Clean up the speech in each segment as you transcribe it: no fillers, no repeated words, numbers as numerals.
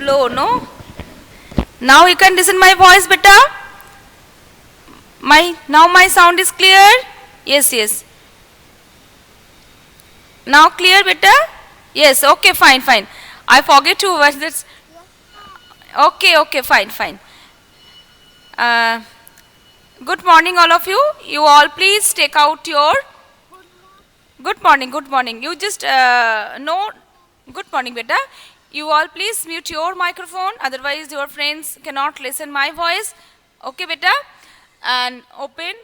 low, no? Now you can listen my voice better. Now my sound is clear. Yes, yes. Now clear better. Yes. Okay. Fine. Fine. I forget to. That's okay. Okay. Fine. Fine. Uh, Good morning, all of you. You all please take out your. Good morning. Good morning. You just know. Good morning, beta. You all please mute your microphone. Otherwise, your friends cannot listen my voice. Okay, beta. And open.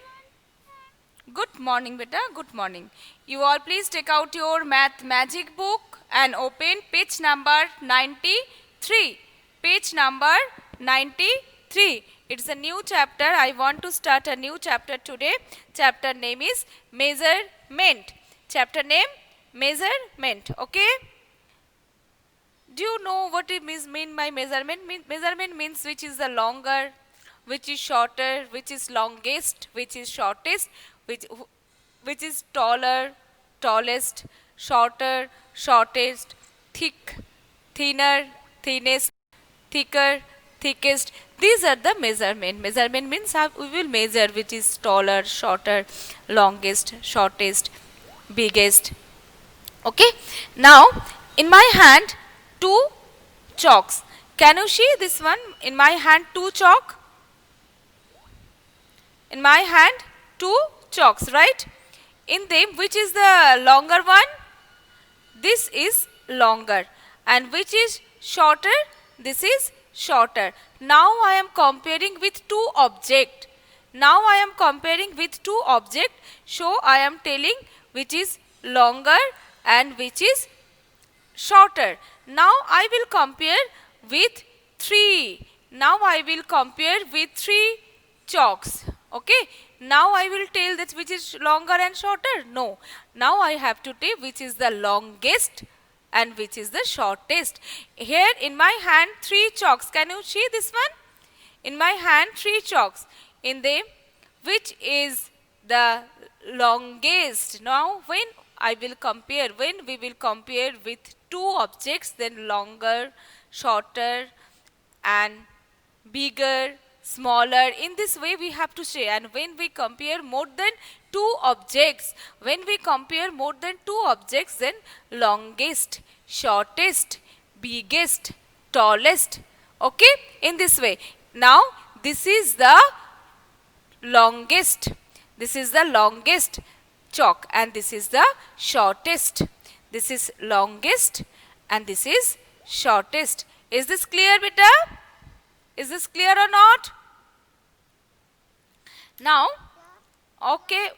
Good morning, beta. Good morning. You all please take out your math magic book and open page number 93. Page number 93. It's a new chapter. I want to start a new chapter today. Chapter name is measurement. Chapter name measurement. Okay. Do you know what it mean by measurement? Measurement means which is the longer, which is shorter, which is longest, which is shortest, which is taller, tallest, shorter, shortest, thick, thinner, thinnest, thicker, thickest. These are the measurement. Measurement means we will measure which is taller, shorter, longest, shortest, biggest. Okay. Now in my hand two chalks. Can you see this one? In my hand two chalk. In my hand two chalks, right? In them, which is the longer one? This is longer. And which is shorter? This is shorter. Now I am comparing with two objects. Now I am comparing with two objects. So I am telling which is longer and which is shorter. Now I will compare with three. Now I will compare with three chalks. Okay. Now I will tell that which is longer and shorter. No. Now I have to tell which is the longest and which is the shortest. Here in my hand three chalks. Can you see this one? In my hand three chalks. In them, which is the longest? Now when we will compare with two objects, then longer, shorter and bigger, smaller. In this way we have to say. And when we compare more than two objects, then longest, shortest, biggest, tallest. Okay, in this way. Now this is the longest. This is the longest chalk and this is the shortest. This is longest and this is shortest. Is this clear, beta? Is this clear or not? Now, okay,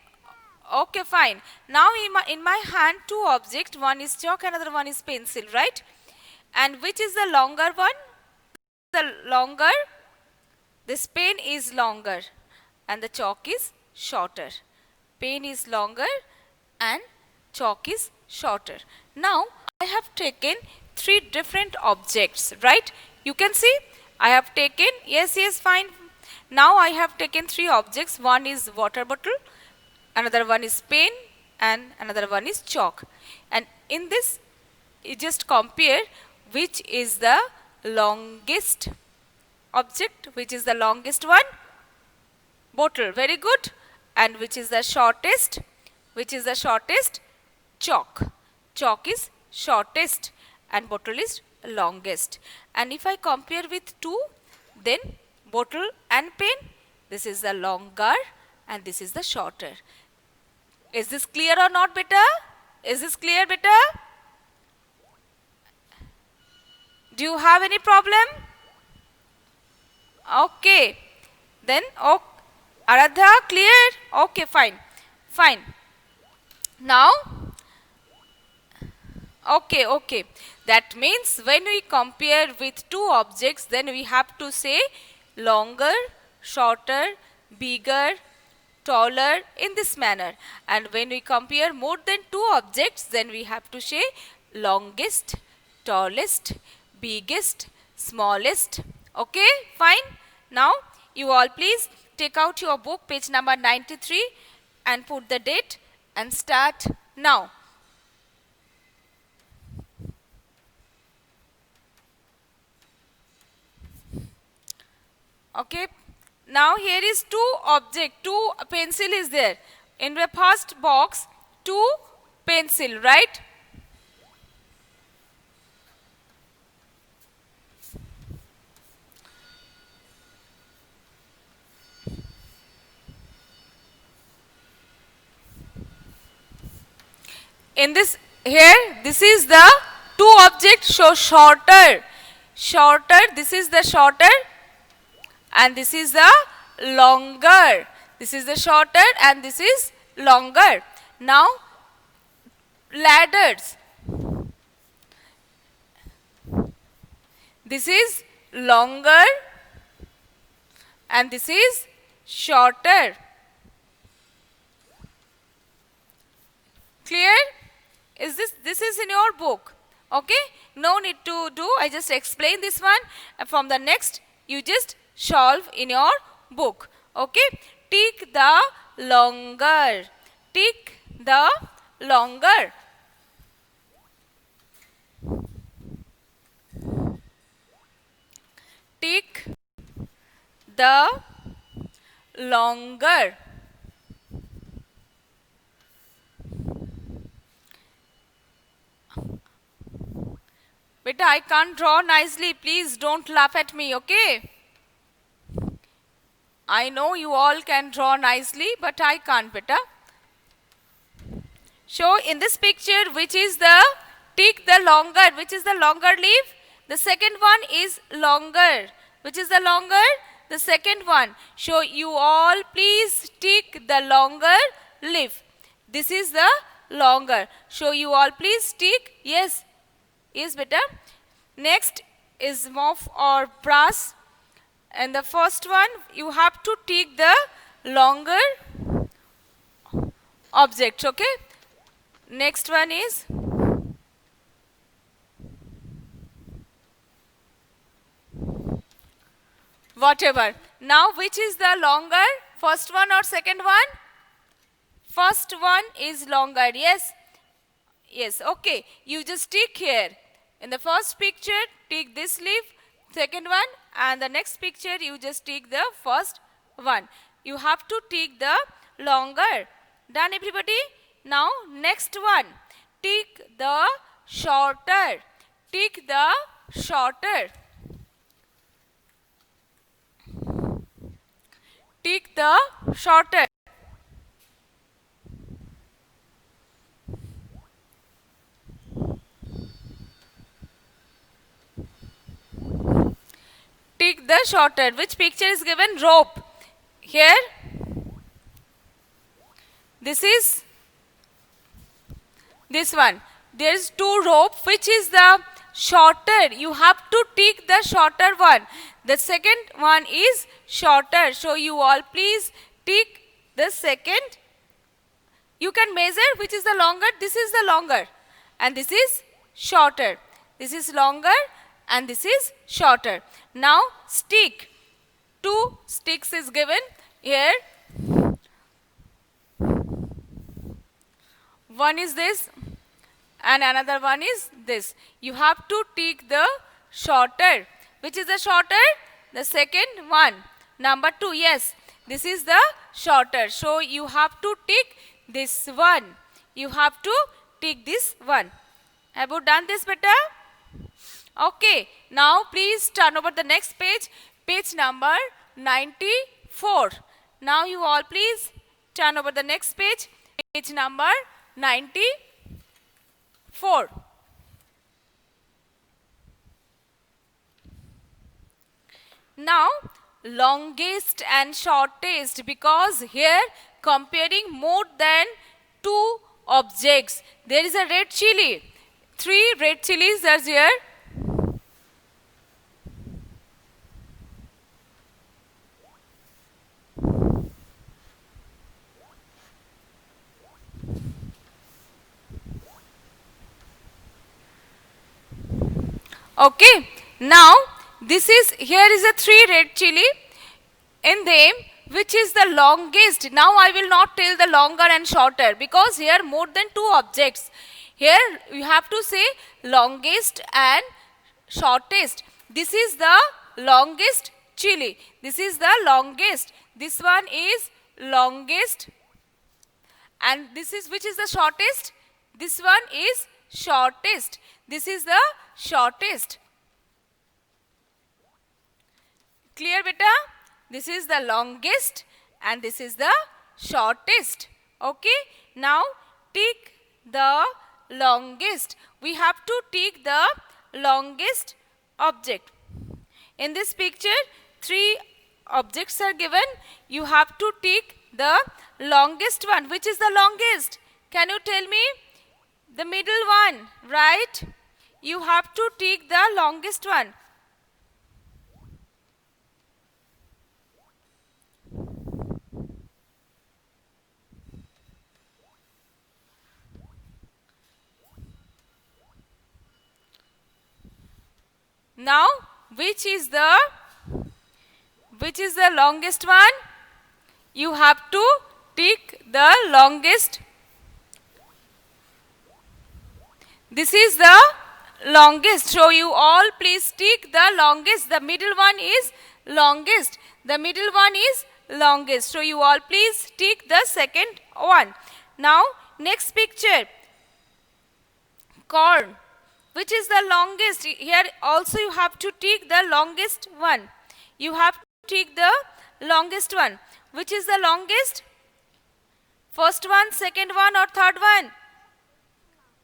fine. Now in my hand two objects, one is chalk, another one is pencil, right? And which is the longer one? The longer, this pen is longer and the chalk is shorter. Pen is longer and chalk is shorter. Now I have taken three different objects, right? You can see I have taken, yes, fine. Now I have taken three objects. One is water bottle, another one is pen and another one is chalk. And in this you just compare which is the longest object, which is the longest one? Bottle, very good. And which is the shortest? Which is the shortest? Chalk. Chalk is shortest and bottle is longest. And if I compare with two, then bottle and pen, this is the longer and this is the shorter. Is this clear or not, beta? Is this clear, beta? Do you have any problem? Okay. Then, okay. Aradha, clear? Okay, fine. Fine. Now, okay. That means when we compare with two objects, then we have to say longer, shorter, bigger, taller in this manner. And when we compare more than two objects, then we have to say longest, tallest, biggest, smallest. Okay, fine. Now, you all please take out your book, page number 93 and put the date and start now. Okay. Now here is two pencil is there. In the first box, two pencil, right? In this here, this is the two objects show shorter. Shorter, this is the shorter and this is the longer. This is the shorter and this is longer. Now ladders. This is longer and this is shorter. Clear? This is in your book. Okay? No need to do. I just explain this one. From the next, you just solve in your book. Okay? Take the longer. Take the longer. Take the longer. Beta, I can't draw nicely. Please don't laugh at me, okay? I know you all can draw nicely, but I can't, beta. So, in this picture, which is the take the longer, which is the longer leaf? The second one is longer. Which is the longer? The second one. So, you all please take the longer leaf. This is the longer. So, you all please take, yes. Yes, beta. Next is mop or brass. And the first one, you have to take the longer object, okay? Next one is whatever. Now, which is the longer? First one or second one? First one is longer, yes? Yes, okay. You just take here. In the first picture, take this leaf, second one, and the next picture, you just take the first one. You have to take the longer. Done, everybody? Now, next one. Take the shorter. Take the shorter. Take the shorter. Take the shorter. Which picture is given? Rope. Here, this is this one. There is two rope. Which is the shorter? You have to take the shorter one. The second one is shorter. So, you all please take the second. You can measure which is the longer. This is the longer. And this is shorter. This is longer and this is shorter. Now, stick. Two sticks is given here. One is this and another one is this. You have to take the shorter. Which is the shorter? The second one. Number 2, yes. This is the shorter. So, you have to take this one. You have to take this one. Have you done this better? Okay. Now, please turn over the next page. Page number 94. Now, you all please turn over the next page. Page number 94. Now, longest and shortest, because here comparing more than two objects. There is a red chili. 3 red chilies are here. Okay. Now, this is, here is a 3 red chili. In them, which is the longest? Now, I will not tell the longer and shorter because here more than 2 objects. Here, you have to say longest and shortest. This is the longest chili. This is the longest. This one is longest. And this is, which is the shortest? This one is shortest. This is the shortest. Clear, beta? This is the longest and this is the shortest. Okay. Now take the longest. We have to take the longest object. In this picture, 3 objects are given. You have to take the longest one. Which is the longest? Can you tell me? The middle one, right? You have to take the longest one. Now, which is the longest one? You have to take the longest. This is the longest. So you all please take the longest. The middle one is longest. The middle one is longest. So you all please take the second one. Now, next picture. Corn. Which is the longest? Here also you have to take the longest one. You have to take the longest one. Which is the longest? First one, second one or third one?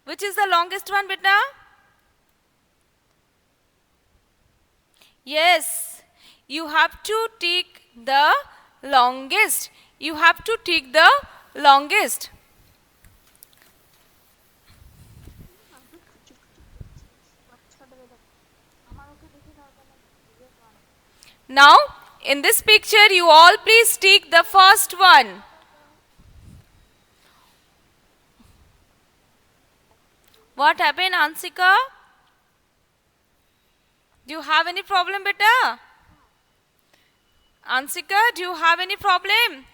Which is the longest one, beta? Yes, you have to take the longest. You have to take the longest. Now, in this picture, you all please take the first one. What happened, Ansika? Do you have any problem, beta? Ansika, do you have any problem?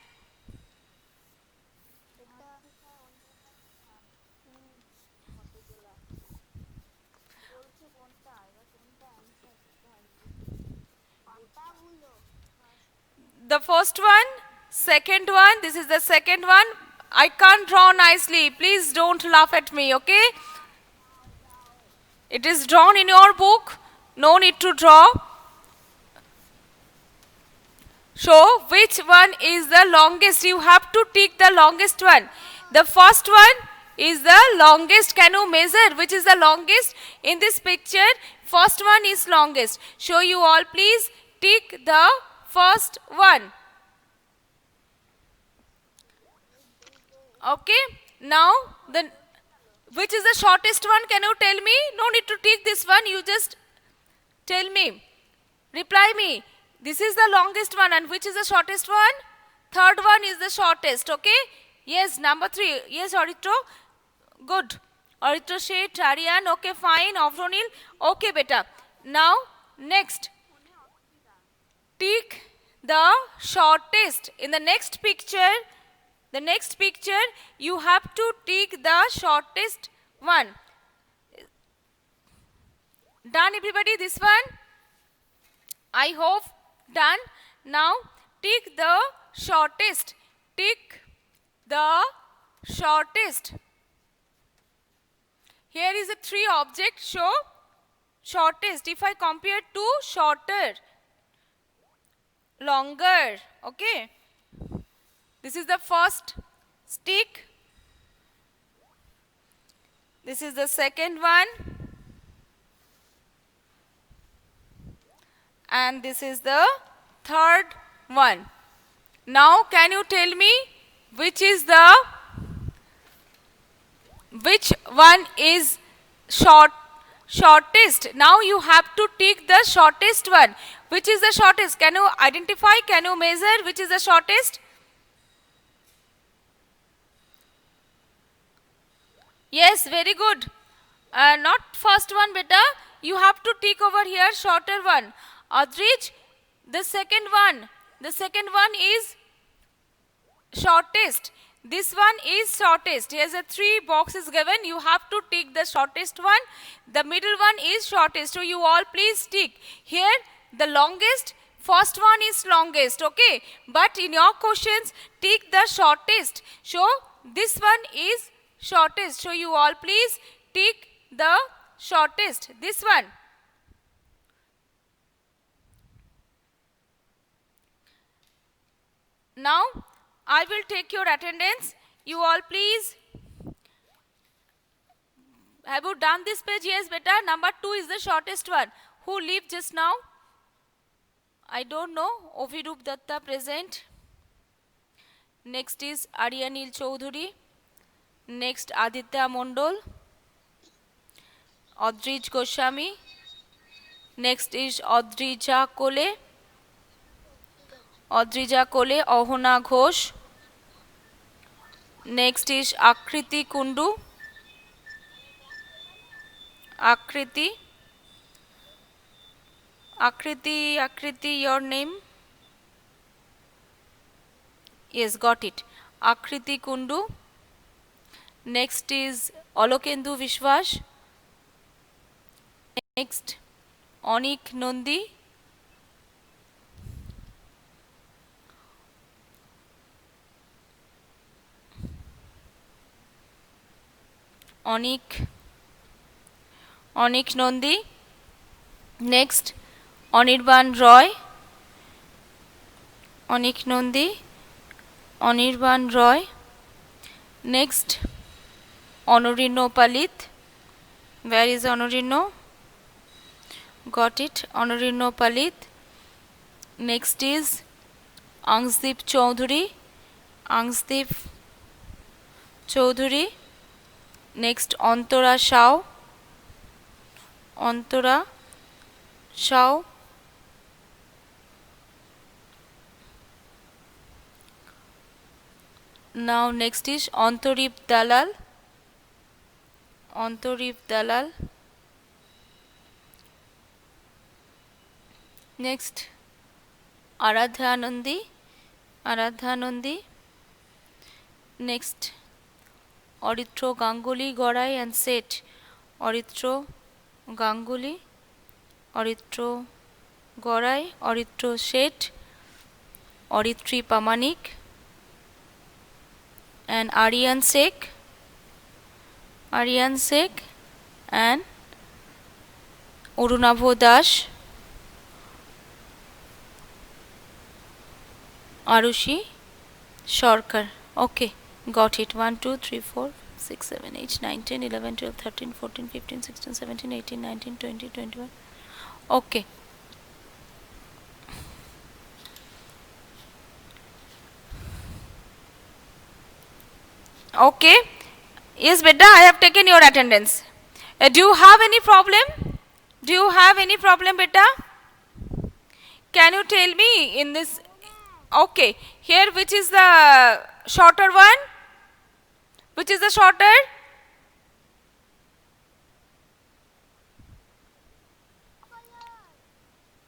The first one, second one, this is the second one. I can't draw nicely. Please don't laugh at me, okay? It is drawn in your book. No need to draw. So, which one is the longest? You have to take the longest one. The first one is the longest. Can you measure which is the longest? In this picture, first one is longest. So, you all please take the first one. Okay. Now, which is the shortest one? Can you tell me? No need to take this one. You just tell me. Reply me. This is the longest one and which is the shortest one? Third one is the shortest. Okay. Yes. Number 3. Yes, Aritro. Good. Aritro Sheth, Aryan. Okay, fine. Avronil. Okay, beta. Now, next. Take the shortest. In the next picture, you have to take the shortest one. Done, everybody, this one? I hope done. Now, take the shortest. Take the shortest. Here is a 3 object. Show shortest. If I compare to shorter, longer, okay. This is the first stick. This is the second one. And this is the third one. Now, can you tell me which one is shortest? Now you have to take the shortest one. Which is the shortest? Can you identify? Can you measure which is the shortest? Yes, very good. Not first one, beta. You have to take over here shorter one. Adrij, the second one. The second one is shortest. This one is shortest. Here's a 3 boxes given. You have to take the shortest one. The middle one is shortest. So you all please take. Here the longest First one is longest, okay? But in your questions, take the shortest. So this one is shortest. So you all please take the shortest. This one. Now I will take your attendance. You all please. Have you done this page? Yes, beta. Number 2 is the shortest one. Who left just now? I don't know. Ovirup Datta present. Next is Aryanil Choudhury. Next Aditya Mondol. Adrij Goswami. Next is Adrija Kole. Adrija Kole, Ohona Ghosh. Next is Akriti Kundu. Akriti, your name? Yes, got it. Akriti Kundu. Next is Alokendu Vishwas. Next, Onik Nondi. Onik Nondi. Next, Anirban Roy. Onik Nondi. Anirban Roy. Next, Honorino Palit. Where is Honorino? Got it. Honorino Palit. Next is Angsdeep Choudhury. Angsdeep Choudhury. Next, Antara Shao. Antara Shao. Now next is Antarip Dalal. Antarip Dalal. Next, Aradhya Nandi. Aradhya Nandi. Next, Aritro Ganguly Gorai and Seth. Aritro Ganguly, Aritro Gorai, Aritro Seth, Aritri Pamanik, and Aryan Sheikh, and Arunabh Das, Arushi Sarkar. Okay, got it. 1, 2, 3, 4, 6, 7, 8, 9, 10, 11, 12, 13, 14, 15, 16, 17, 18, 19, 20, 21. Okay. Okay. Yes, beta, I have taken your attendance. Do you have any problem? Do you have any problem, beta? Can you tell me in this? Okay. Here, which is the shorter one? Which is the shorter?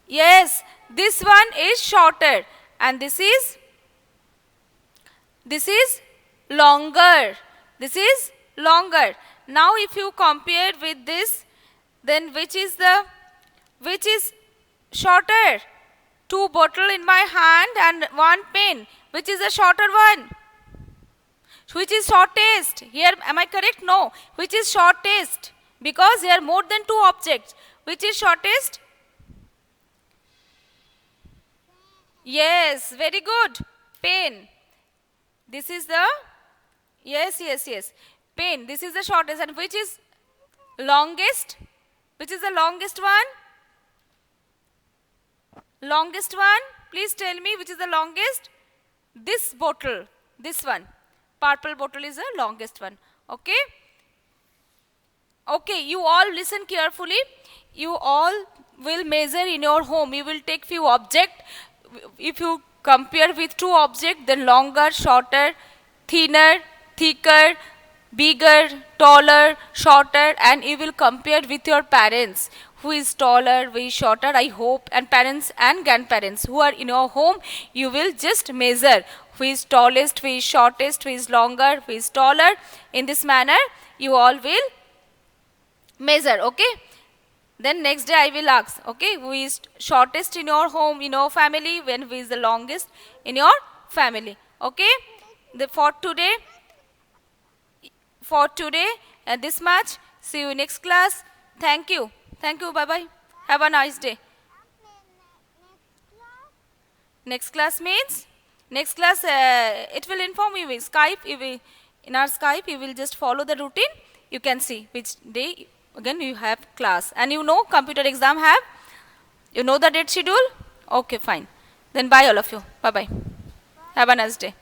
Yes, this one is shorter and this is longer. This is longer. Now if you compare with this, then which is shorter? 2 bottle in my hand and 1 pen. Which is the shorter one? Which is shortest? Here, am I correct? No. Which is shortest? Because there are more than 2 objects. Which is shortest? Yes, very good. Pen. This is the, yes. Pen. This is the shortest. And which is longest? Which is the longest one? Longest one? Please tell me which is the longest? This bottle. This one. Purple bottle is the longest one. Okay? Okay, you all listen carefully. You all will measure in your home. You will take few objects. If you compare with 2 objects, then longer, shorter, thinner, thicker, bigger, taller, shorter, and you will compare with your parents. Who is taller, who is shorter, I hope, and parents and grandparents who are in your home, you will just measure who is tallest, who is shortest, who is longer, who is taller. In this manner, you all will measure, okay? Then next day I will ask, okay, who is shortest in your home, in your family, when who is the longest in your family. Okay. For today, this much. See you next class. Thank you. Thank you. Bye bye. Have a nice day. Next class means next class. It will inform you in Skype. In our Skype, you will just follow the routine. You can see which day again you have class, and you know computer exam have. You know the date schedule. Okay, fine. Then bye all of you. Bye bye. Have a nice day.